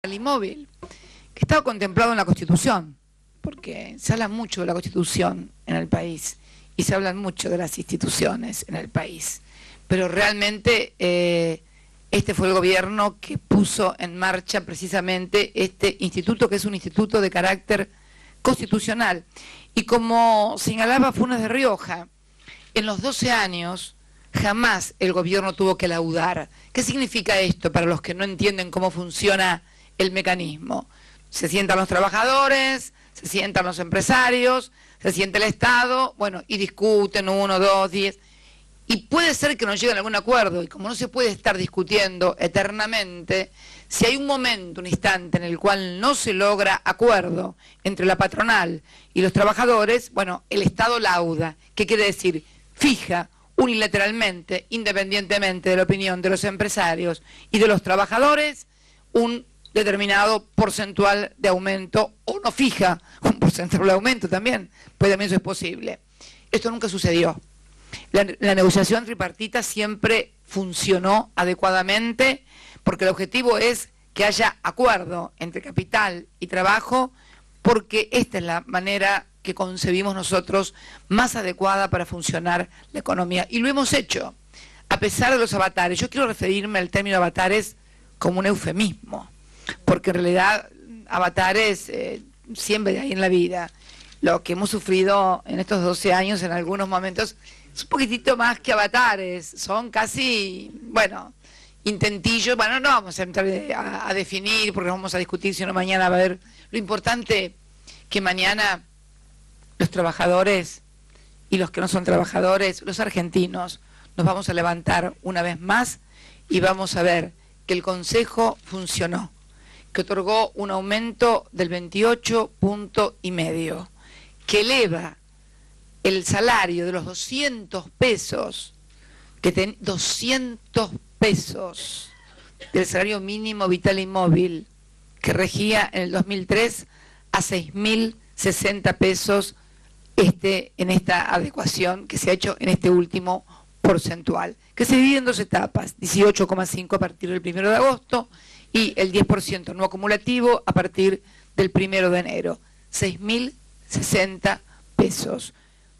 al inmóvil, que estaba contemplado en la Constitución, porque se habla mucho de la Constitución en el país y se hablan mucho de las instituciones en el país, pero realmente este fue el gobierno que puso en marcha precisamente este instituto, que es un instituto de carácter constitucional. Y como señalaba Funes de Rioja, en los 12 años jamás el gobierno tuvo que laudar. ¿Qué significa esto para los que no entienden cómo funciona el mecanismo? Se sientan los trabajadores, se sientan los empresarios, se sienta el Estado, bueno, y discuten 1, 2, 10, y puede ser que no lleguen a algún acuerdo, y como no se puede estar discutiendo eternamente, si hay un momento, un instante en el cual no se logra acuerdo entre la patronal y los trabajadores, bueno, el Estado lauda. ¿Qué quiere decir? Fija unilateralmente, independientemente de la opinión de los empresarios y de los trabajadores, un determinado porcentual de aumento, o no fija un porcentual de aumento también, pues también eso es posible. Esto nunca sucedió. La negociación tripartita siempre funcionó adecuadamente, porque el objetivo es que haya acuerdo entre capital y trabajo, porque esta es la manera que concebimos nosotros más adecuada para funcionar la economía. Y lo hemos hecho, a pesar de los avatares. Yo quiero referirme al término avatares como un eufemismo, porque en realidad avatares siempre hay en la vida. Lo que hemos sufrido en estos 12 años en algunos momentos es un poquitito más que avatares, son casi, bueno, intentillos. Bueno, no vamos a entrar a definir porque no vamos a discutir, sino mañana va a haber. Lo importante que mañana los trabajadores y los que no son trabajadores, los argentinos, nos vamos a levantar una vez más y vamos a ver que el Consejo funcionó, que otorgó un aumento del 28,5 puntos, que eleva el salario de los 200 pesos, 200 pesos del salario mínimo vital y móvil que regía en el 2003 a 6.060 pesos en esta adecuación que se ha hecho en este último porcentual, que se divide en dos etapas, 18,5 a partir del 1 de agosto y el 10% no acumulativo a partir del 1 de enero, 6.060 pesos,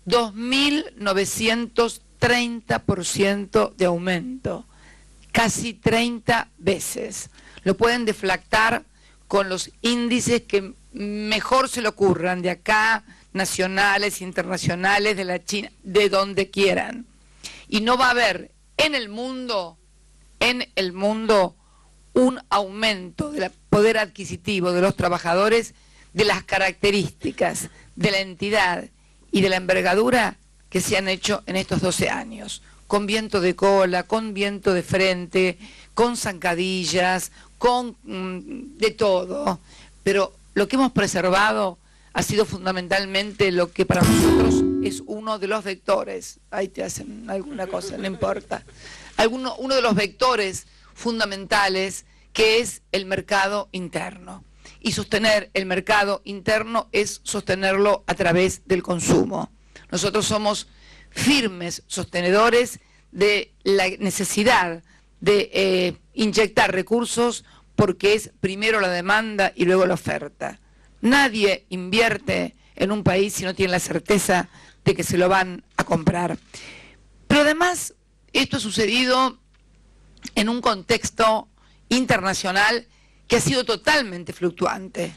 2.930% de aumento, casi 30 veces. Lo pueden deflactar con los índices que mejor se le ocurran, de acá, nacionales, internacionales, de la China, de donde quieran. Y no va a haber en el mundo un aumento del poder adquisitivo de los trabajadores, de las características, de la entidad y de la envergadura que se han hecho en estos 12 años, con viento de cola, con viento de frente, con zancadillas, con de todo, pero lo que hemos preservado ha sido fundamentalmente lo que para nosotros es uno de los vectores. Ahí te hacen alguna cosa, no importa. Uno de los vectores fundamentales, que es el mercado interno. Y sostener el mercado interno es sostenerlo a través del consumo. Nosotros somos firmes sostenedores de la necesidad de inyectar recursos, porque es primero la demanda y luego la oferta. Nadie invierte en un país si no tiene la certeza de que se lo van a comprar. Pero además, esto ha sucedido en un contexto internacional que ha sido totalmente fluctuante,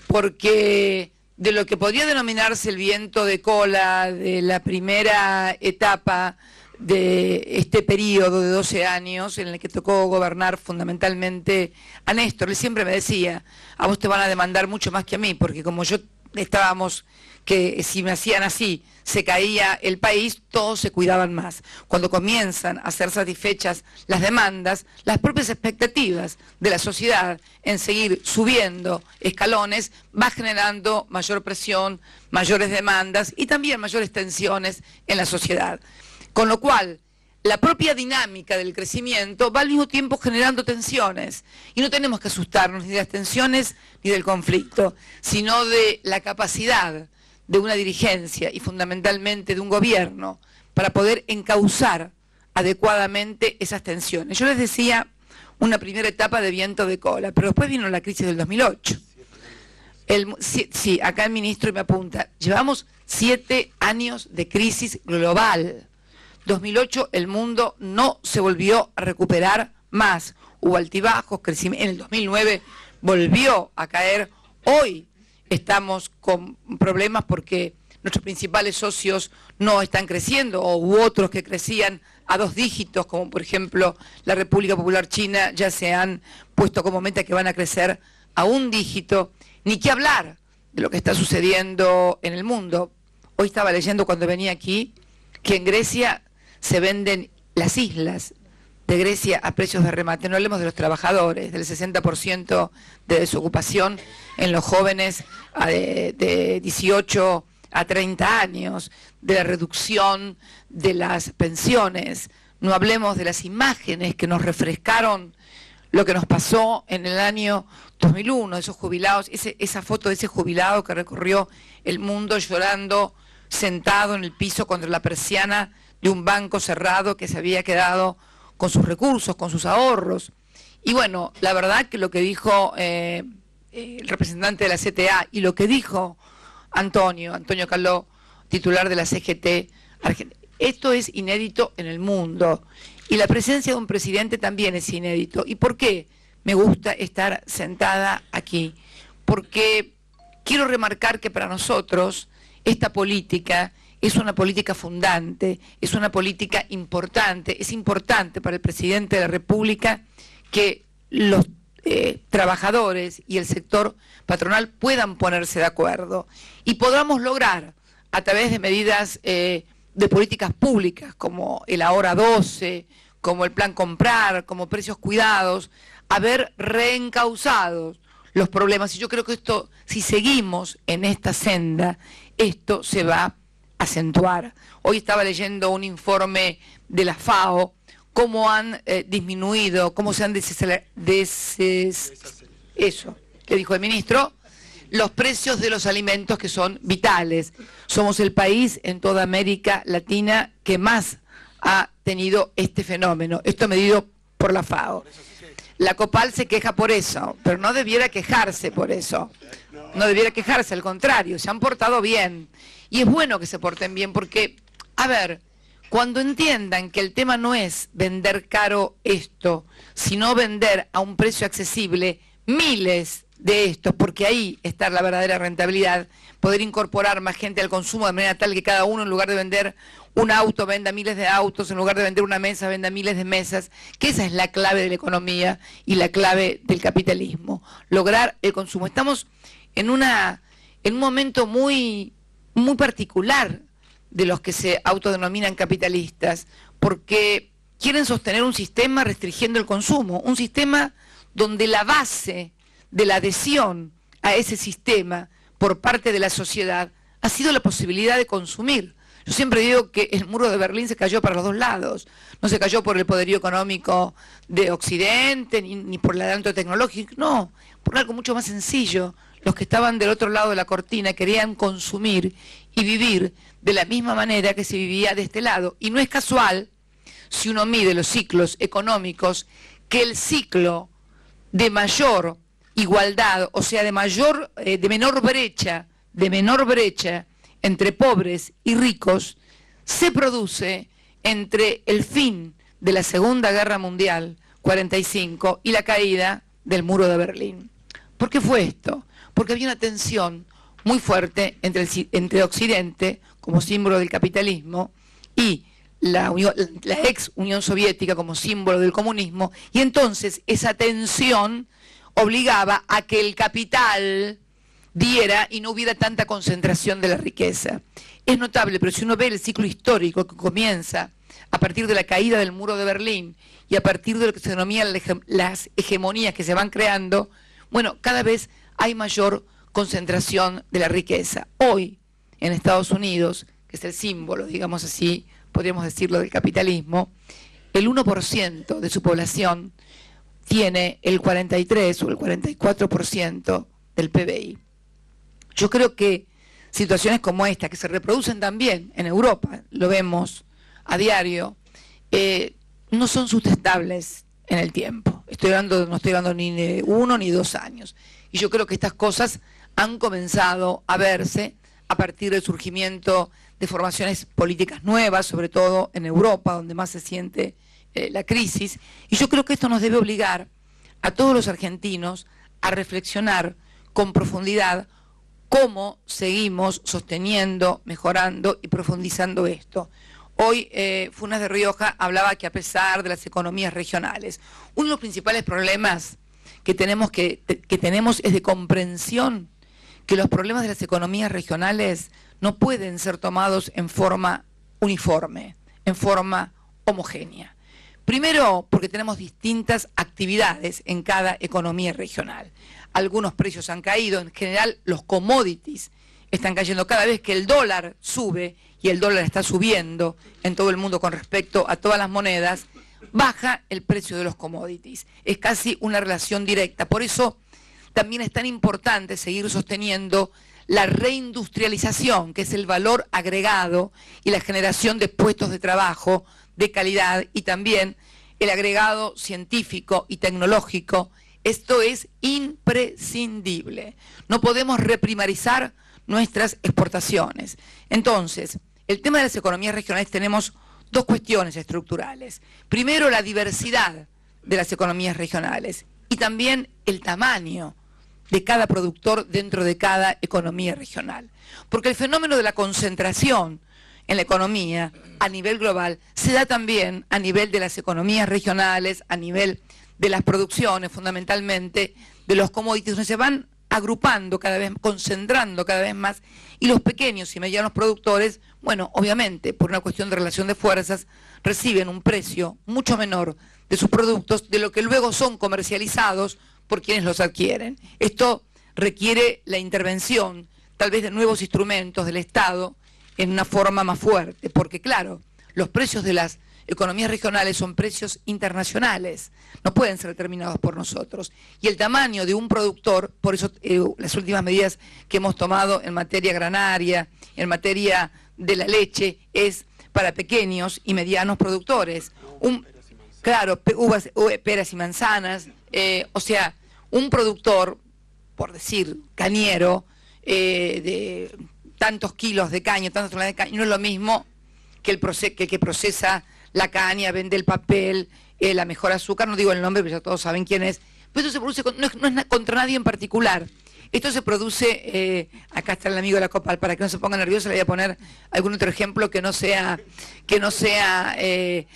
porque de lo que podría denominarse el viento de cola de la primera etapa de este periodo de 12 años en el que tocó gobernar fundamentalmente a Néstor, él siempre me decía: a vos te van a demandar mucho más que a mí, porque como yo estábamos, que si me hacían así, se caía el país, todos se cuidaban más. Cuando comienzan a ser satisfechas las demandas, las propias expectativas de la sociedad en seguir subiendo escalones, va generando mayor presión, mayores demandas y también mayores tensiones en la sociedad. Con lo cual, la propia dinámica del crecimiento va al mismo tiempo generando tensiones. Y no tenemos que asustarnos ni de las tensiones ni del conflicto, sino de la capacidad de una dirigencia y fundamentalmente de un gobierno para poder encauzar adecuadamente esas tensiones. Yo les decía una primera etapa de viento de cola, pero después vino la crisis del 2008. Sí, acá el ministro me apunta, llevamos 7 años de crisis global. 2008 el mundo no se volvió a recuperar más. Hubo altibajos, crecimiento. En el 2009 volvió a caer. Hoy estamos con problemas porque nuestros principales socios no están creciendo, o u otros que crecían a 2 dígitos, como por ejemplo la República Popular China, ya se han puesto como meta que van a crecer a 1 dígito. Ni que hablar de lo que está sucediendo en el mundo. Hoy estaba leyendo cuando venía aquí que en Grecia se venden las islas de Grecia a precios de remate. No hablemos de los trabajadores, del 60% de desocupación en los jóvenes de 18 a 30 años, de la reducción de las pensiones. No hablemos de las imágenes que nos refrescaron lo que nos pasó en el año 2001, esos jubilados, esa foto de ese jubilado que recorrió el mundo llorando, sentado en el piso contra la persiana de un banco cerrado que se había quedado con sus recursos, con sus ahorros. Y bueno, la verdad que lo que dijo el representante de la CTA y lo que dijo Antonio Caló, titular de la CGT Argentina, esto es inédito en el mundo. Y la presencia de un presidente también es inédito. ¿Y por qué me gusta estar sentada aquí? Porque quiero remarcar que para nosotros esta política es una política fundante, es una política importante. Es importante para el presidente de la República que los trabajadores y el sector patronal puedan ponerse de acuerdo y podamos lograr a través de medidas de políticas públicas como el Ahora 12, como el Plan Comprar, como Precios Cuidados, haber reencauzado los problemas. Y yo creo que esto, si seguimos en esta senda, esto se va a acentuar. Hoy estaba leyendo un informe de la FAO, cómo han disminuido, cómo se han eso que dijo el ministro, los precios de los alimentos que son vitales. Somos el país en toda América Latina que más ha tenido este fenómeno, esto medido por la FAO. La COPAL se queja por eso, pero no debiera quejarse por eso. No debiera quejarse, al contrario, se han portado bien. Y es bueno que se porten bien porque, a ver, cuando entiendan que el tema no es vender caro esto, sino vender a un precio accesible miles de estos, porque ahí está la verdadera rentabilidad, poder incorporar más gente al consumo de manera tal que cada uno, en lugar de vender un auto, venda miles de autos, en lugar de vender una mesa, venda miles de mesas, que esa es la clave de la economía y la clave del capitalismo, lograr el consumo. Estamos en un momento muy particular de los que se autodenominan capitalistas, porque quieren sostener un sistema restringiendo el consumo, un sistema donde la base de la adhesión a ese sistema por parte de la sociedad ha sido la posibilidad de consumir. Yo siempre digo que el muro de Berlín se cayó para los dos lados, no se cayó por el poderío económico de Occidente, ni por el adelanto tecnológico, no, por algo mucho más sencillo. Los que estaban del otro lado de la cortina querían consumir y vivir de la misma manera que se vivía de este lado. Y no es casual, si uno mide los ciclos económicos, que el ciclo de mayor igualdad, o sea, de menor brecha entre pobres y ricos, se produce entre el fin de la Segunda Guerra Mundial, 45, y la caída del muro de Berlín. ¿Por qué fue esto? Porque había una tensión muy fuerte entre Occidente, como símbolo del capitalismo, y la ex Unión Soviética como símbolo del comunismo, y entonces esa tensión obligaba a que el capital diera y no hubiera tanta concentración de la riqueza. Es notable, pero si uno ve el ciclo histórico que comienza a partir de la caída del muro de Berlín y a partir de lo que se denominan las hegemonías que se van creando, bueno, cada vez hay mayor concentración de la riqueza. Hoy, en Estados Unidos, que es el símbolo, digamos así, podríamos decirlo, del capitalismo, el 1% de su población tiene el 43 o el 44% del PBI. Yo creo que situaciones como esta, que se reproducen también en Europa, lo vemos a diario, no son sustentables en el tiempo. no estoy hablando ni de 1 ni 2 años. Y yo creo que estas cosas han comenzado a verse a partir del surgimiento de formaciones políticas nuevas, sobre todo en Europa, donde más se siente la crisis. Y yo creo que esto nos debe obligar a todos los argentinos a reflexionar con profundidad cómo seguimos sosteniendo, mejorando y profundizando esto. Hoy Funes de Rioja hablaba que a pesar de las economías regionales, uno de los principales problemas que tenemos es de comprensión que los problemas de las economías regionales no pueden ser tomados en forma uniforme, en forma homogénea. Primero, porque tenemos distintas actividades en cada economía regional. Algunos precios han caído, en general los commodities están cayendo cada vez que el dólar sube, y el dólar está subiendo en todo el mundo con respecto a todas las monedas, baja el precio de los commodities. Es casi una relación directa. Por eso también es tan importante seguir sosteniendo la reindustrialización, que es el valor agregado y la generación de puestos de trabajo de calidad, y también el agregado científico y tecnológico. Esto es imprescindible. No podemos reprimarizar nuestras exportaciones. Entonces, el tema de las economías regionales, tenemos dos cuestiones estructurales. Primero, la diversidad de las economías regionales y también el tamaño de cada productor dentro de cada economía regional. Porque el fenómeno de la concentración en la economía a nivel global se da también a nivel de las economías regionales, a nivel de las producciones, fundamentalmente de los commodities, donde se van agrupando cada vez, concentrando cada vez más, y los pequeños y medianos productores, bueno, obviamente, por una cuestión de relación de fuerzas, reciben un precio mucho menor de sus productos de lo que luego son comercializados por quienes los adquieren. Esto requiere la intervención, tal vez, de nuevos instrumentos del Estado en una forma más fuerte, porque claro, los precios de las economías regionales son precios internacionales, no pueden ser determinados por nosotros. Y el tamaño de un productor, por eso las últimas medidas que hemos tomado en materia granaria, en materia de la leche, es para pequeños y medianos productores. Claro, uvas, peras y manzanas, o sea, un productor, por decir, cañero, de tantos kilos de caña, tantas toneladas de caña, no es lo mismo que el que procesa la caña, vende el papel, la mejor azúcar, no digo el nombre, pero ya todos saben quién es. Pero esto se produce, no es contra nadie en particular. Esto se produce, acá está el amigo de la Copal, para que no se ponga nervioso, le voy a poner algún otro ejemplo que no sea de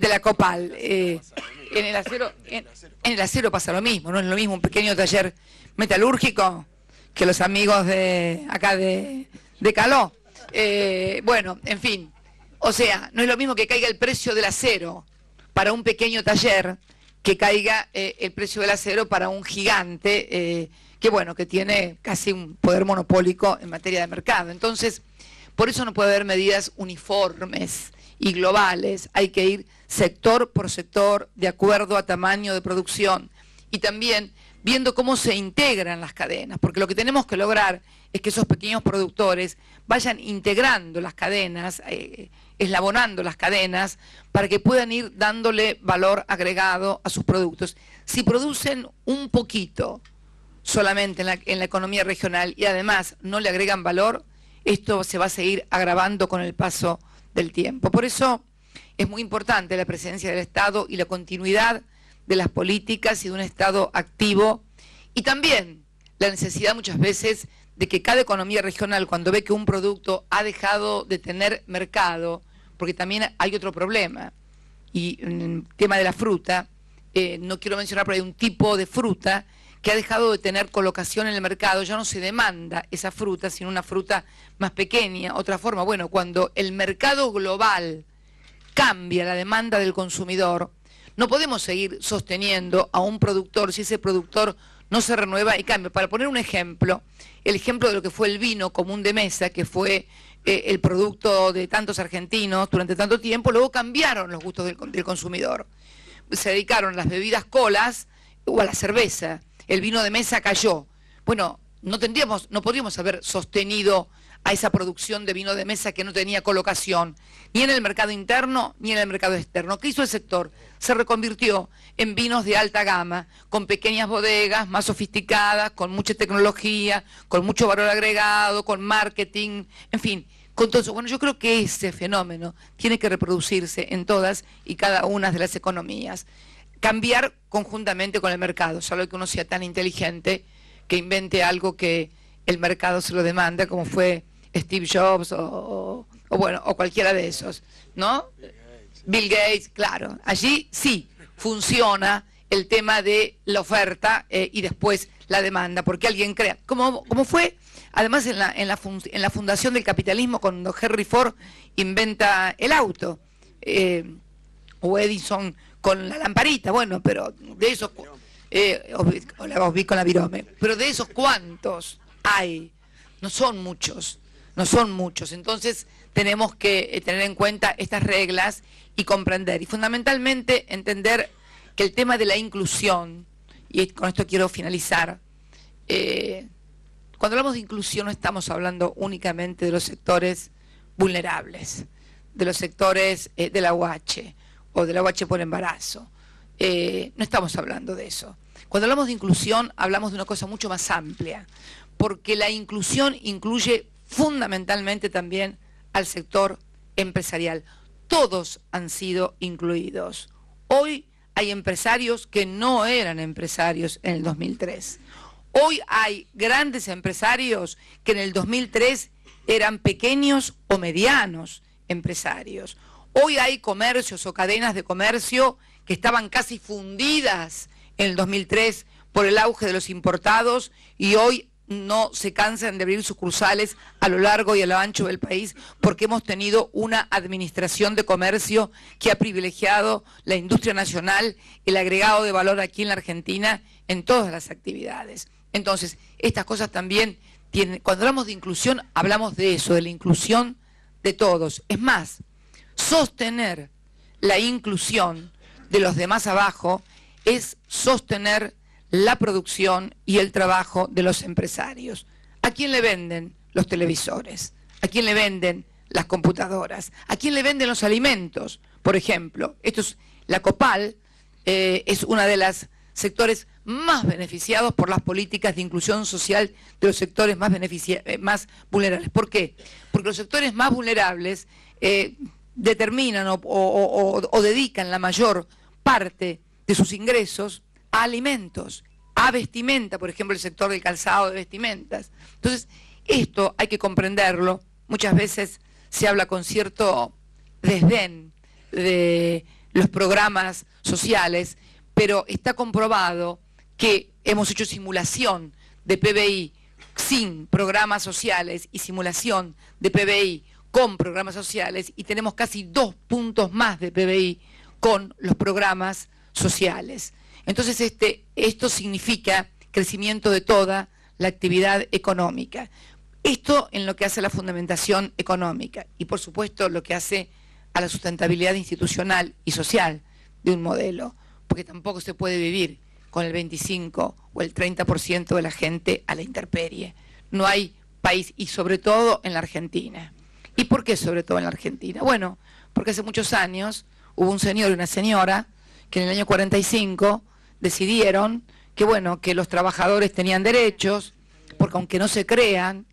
la Copal. En el acero pasa lo mismo, no es lo mismo un pequeño taller metalúrgico que los amigos de acá de Caló. Bueno, en fin, o sea, no es lo mismo que caiga el precio del acero para un pequeño taller que caiga el precio del acero para un gigante que bueno, que tiene casi un poder monopólico en materia de mercado. Entonces, por eso no puede haber medidas uniformes y globales, hay que ir sector por sector, de acuerdo a tamaño de producción, y también viendo cómo se integran las cadenas, porque lo que tenemos que lograr es que esos pequeños productores vayan integrando las cadenas, eslabonando las cadenas, para que puedan ir dándole valor agregado a sus productos. Si producen un poquito solamente en la economía regional y además no le agregan valor, esto se va a seguir agravando con el paso del tiempo. Por eso es muy importante la presencia del Estado y la continuidad de las políticas y de un Estado activo, y también la necesidad muchas veces de que cada economía regional, cuando ve que un producto ha dejado de tener mercado, porque también hay otro problema, y en el tema de la fruta, no quiero mencionar, pero hay un tipo de fruta que ha dejado de tener colocación en el mercado, ya no se demanda esa fruta, sino una fruta más pequeña, otra forma. Bueno, cuando el mercado global cambia la demanda del consumidor, no podemos seguir sosteniendo a un productor si ese productor no se renueva y cambia. Para poner un ejemplo, el ejemplo de lo que fue el vino común de mesa, que fue el producto de tantos argentinos durante tanto tiempo, luego cambiaron los gustos del consumidor. Se dedicaron a las bebidas colas o a la cerveza. El vino de mesa cayó. Bueno, no podríamos haber sostenido a esa producción de vino de mesa que no tenía colocación, ni en el mercado interno ni en el mercado externo. ¿Qué hizo el sector? Se reconvirtió en vinos de alta gama, con pequeñas bodegas, más sofisticadas, con mucha tecnología, con mucho valor agregado, con marketing, en fin, con todo eso. Bueno, yo creo que ese fenómeno tiene que reproducirse en todas y cada una de las economías. Cambiar conjuntamente con el mercado, salvo que uno sea tan inteligente que invente algo que el mercado se lo demanda, como fue Steve Jobs o cualquiera de esos, ¿no? Bill Gates, claro. Allí sí funciona el tema de la oferta y después la demanda, porque alguien crea. Como fue, además, en la fundación del capitalismo, cuando Henry Ford inventa el auto, o Edison con la lamparita, bueno, pero de esos... o vi con la virome, pero de esos cuántos hay, no son muchos, entonces tenemos que tener en cuenta estas reglas y comprender, y fundamentalmente entender que el tema de la inclusión, y con esto quiero finalizar, cuando hablamos de inclusión no estamos hablando únicamente de los sectores vulnerables, de los sectores de la UH o de la UH por embarazo. No estamos hablando de eso. Cuando hablamos de inclusión, hablamos de una cosa mucho más amplia, porque la inclusión incluye fundamentalmente también al sector empresarial. Todos han sido incluidos. Hoy hay empresarios que no eran empresarios en el 2003. Hoy hay grandes empresarios que en el 2003 eran pequeños o medianos empresarios. Hoy hay comercios o cadenas de comercio que estaban casi fundidas en el 2003 por el auge de los importados y hoy no se cansan de abrir sucursales a lo largo y a lo ancho del país porque hemos tenido una administración de comercio que ha privilegiado la industria nacional, el agregado de valor aquí en la Argentina en todas las actividades. Entonces, estas cosas también tienen, cuando hablamos de inclusión, hablamos de eso, de la inclusión de todos. Es más, sostener la inclusión de los de más abajo es sostener la producción y el trabajo de los empresarios. ¿A quién le venden los televisores? ¿A quién le venden las computadoras? ¿A quién le venden los alimentos? Por ejemplo, la Copal es una de las sectores más beneficiados por las políticas de inclusión social de los sectores más vulnerables. ¿Por qué? Porque los sectores más vulnerables determinan o dedican la mayor parte de sus ingresos a alimentos, a vestimenta, por ejemplo, el sector del calzado de vestimentas. Entonces, esto hay que comprenderlo. Muchas veces se habla con cierto desdén de los programas sociales, pero está comprobado que hemos hecho simulación de PBI sin programas sociales y simulación de PBI con programas sociales y tenemos casi 2 puntos más de PBI con los programas sociales. Entonces esto significa crecimiento de toda la actividad económica. Esto en lo que hace a la fundamentación económica y por supuesto lo que hace a la sustentabilidad institucional y social de un modelo, porque tampoco se puede vivir con el 25 o el 30% de la gente a la intemperie. No hay país, y sobre todo en la Argentina. ¿Y por qué sobre todo en la Argentina? Bueno, porque hace muchos años hubo un señor y una señora que en el año 45 decidieron que, bueno, que los trabajadores tenían derechos, porque aunque no se crea,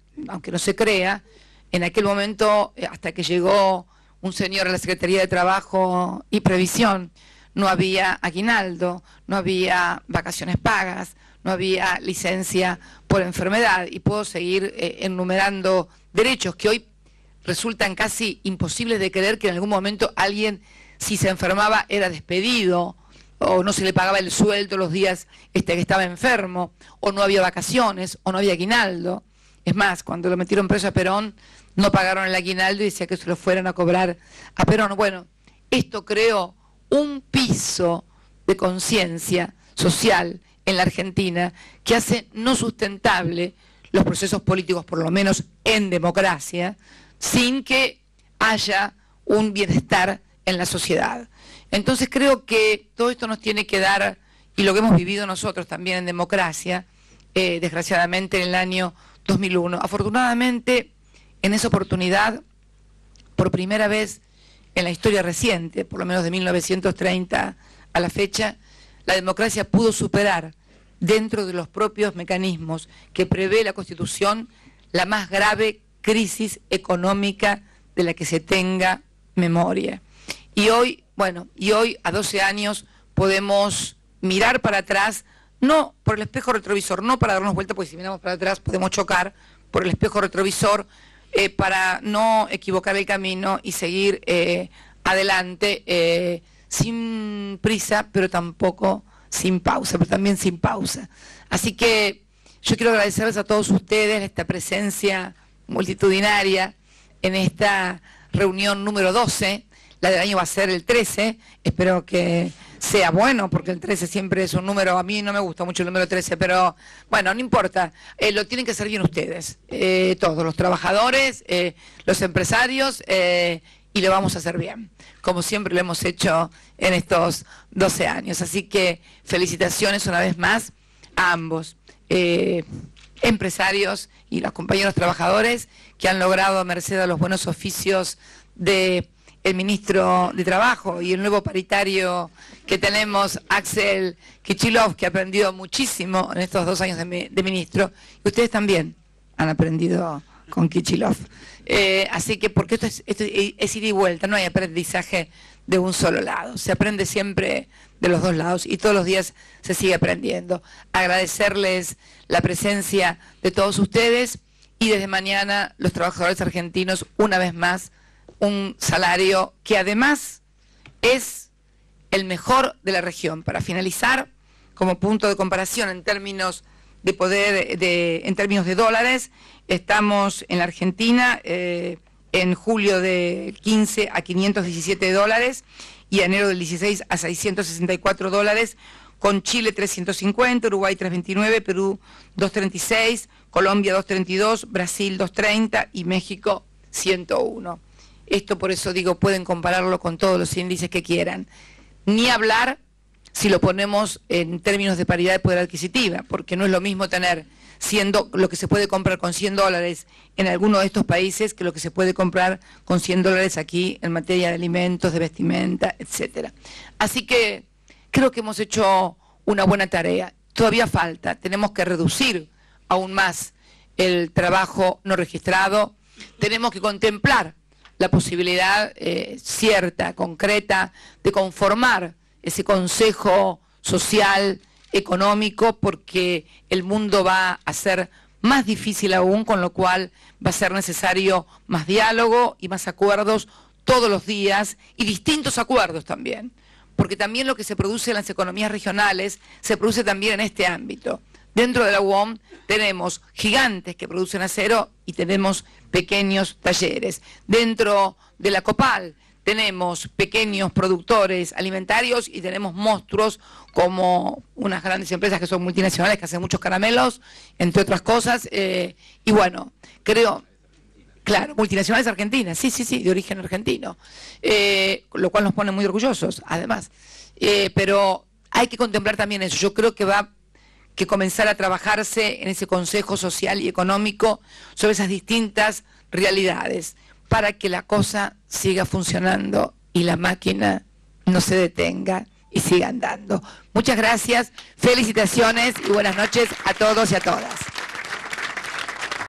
en aquel momento, hasta que llegó un señor a la Secretaría de Trabajo y Previsión, no había aguinaldo, no había vacaciones pagas, no había licencia por enfermedad, y puedo seguir enumerando derechos que hoy resultan casi imposibles de creer que en algún momento alguien, si se enfermaba, era despedido, o no se le pagaba el sueldo los días que estaba enfermo, o no había vacaciones, o no había aguinaldo. Es más, cuando lo metieron preso a Perón, no pagaron el aguinaldo y decía que se lo fueran a cobrar a Perón. Bueno, esto creó un piso de conciencia social en la Argentina que hace no sustentable los procesos políticos, por lo menos en democracia, sin que haya un bienestar en la sociedad. Entonces creo que todo esto nos tiene que dar, y lo que hemos vivido nosotros también en democracia, desgraciadamente, en el año 2001. Afortunadamente, en esa oportunidad, por primera vez en la historia reciente, por lo menos de 1930 a la fecha, la democracia pudo superar, dentro de los propios mecanismos que prevé la Constitución, la más grave crisis económica de la que se tenga memoria. Y hoy, a 12 años, podemos mirar para atrás, no por el espejo retrovisor, no para darnos vuelta, porque si miramos para atrás podemos chocar, por el espejo retrovisor, para no equivocar el camino y seguir adelante, sin prisa, pero tampoco sin pausa, pero también sin pausa. Así que yo quiero agradecerles a todos ustedes esta presencia multitudinaria en esta reunión número 12, la del año va a ser el 13, espero que sea bueno, porque el 13 siempre es un número, a mí no me gusta mucho el número 13, pero bueno, no importa, lo tienen que hacer bien ustedes, todos, los trabajadores, los empresarios, y lo vamos a hacer bien, como siempre lo hemos hecho en estos 12 años. Así que felicitaciones una vez más a ambos, empresarios y los compañeros trabajadores que han logrado, a merced a los buenos oficios del ministro de Trabajo y el nuevo paritario que tenemos, Axel Kicillof, que ha aprendido muchísimo en estos 2 años de ministro, y ustedes también han aprendido con Kicillof. Así que, porque esto es ida y vuelta, no hay aprendizaje de un solo lado, se aprende siempre de los dos lados y todos los días se sigue aprendiendo. Agradecerles la presencia de todos ustedes y desde mañana los trabajadores argentinos, una vez más, un salario que además es el mejor de la región. Para finalizar, como punto de comparación en términos de poder, en términos de dólares, estamos en la Argentina en julio del 15 a $517 y enero del 16 a $664, con Chile 350, Uruguay 329, Perú 236, Colombia 232, Brasil 230 y México 101. Esto, por eso digo, pueden compararlo con todos los índices que quieran. Ni hablar si lo ponemos en términos de paridad de poder adquisitiva, porque no es lo mismo tener lo que se puede comprar con $100 en alguno de estos países que lo que se puede comprar con $100 aquí en materia de alimentos, de vestimenta, etcétera. Así que creo que hemos hecho una buena tarea. Todavía falta, tenemos que reducir aún más el trabajo no registrado, tenemos que contemplar la posibilidad cierta, concreta, de conformar ese Consejo Social Económico, porque el mundo va a ser más difícil aún, con lo cual va a ser necesario más diálogo y más acuerdos todos los días, y distintos acuerdos también, porque también lo que se produce en las economías regionales se produce también en este ámbito. Dentro de la UOM tenemos gigantes que producen acero y tenemos pequeños talleres. Dentro de la COPAL tenemos pequeños productores alimentarios y tenemos monstruos como unas grandes empresas que son multinacionales, que hacen muchos caramelos, entre otras cosas. Y bueno, creo, claro, multinacionales argentinas, sí, de origen argentino, lo cual nos pone muy orgullosos, además. Pero hay que contemplar también eso. Yo creo que va que comenzar a trabajarse en ese Consejo Social y Económico sobre esas distintas realidades para que la cosa siga funcionando y la máquina no se detenga y siga andando. Muchas gracias, felicitaciones y buenas noches a todos y a todas.